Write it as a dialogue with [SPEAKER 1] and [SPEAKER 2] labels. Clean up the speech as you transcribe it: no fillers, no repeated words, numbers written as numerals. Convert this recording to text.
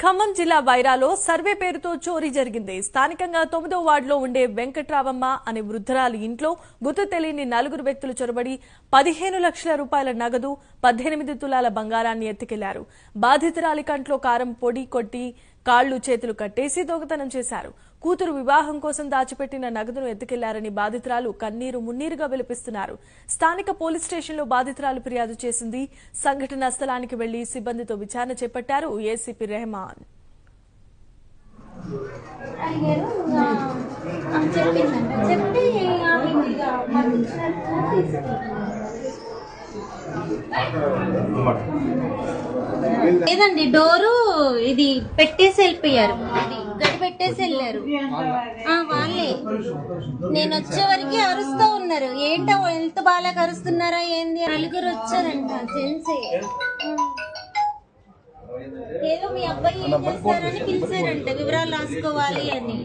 [SPEAKER 1] ఖమ్మం జిల్లా వైరాలో సర్వే పేరుతో చోరీ జరిగింది. స్థానికంగా 9వ వార్డులో ఉండే వెంకట్రావమ్మ అనే వృద్ధురాలి ఇంట్లో గుర్తు తెలియని నలుగురు వ్యక్తులు చొరబడి 15 లక్షల రూపాయల నగదు, 18 తులాల బంగారాన్ని ఎత్తుకెళ్లారు. బాధితురాలి కంట్లో కారం పొడి కొట్టి కాళ్లు చేతులు కట్టేసి దొంగతనం చేశారు. కూతురు వివాహం కోసం దాచిపెట్టిన నగదును ఎత్తుకెళ్లారని బాధితురాలు కన్నీరు మున్నీరుగా విలపిస్తున్నారు. స్థానిక పోలీస్ స్టేషన్లో బాధితురాలు ఫిర్యాదు చేసింది. సంఘటనా స్థలానికి వెళ్లి సిబ్బందితో విచారణ చేపట్టారు ఏసీపీ రెహమాన్.
[SPEAKER 2] లేదండి, డోరు ఇది పెట్టేసి వెళ్ళిపోయారు, గడి పెట్టేసి వెళ్ళారు. వాళ్ళే నేను వచ్చే వరకు అరుస్తూ ఉన్నారు. ఏంటో హెల్త్ బాగాలేక అరుస్తున్నారా ఏంది? నలుగురు వచ్చారంట, జెంట్సే. ఏదో మీ అబ్బాయి ఏం చేస్తారని పిలిచారంట, వివరాలు రాసుకోవాలి అని.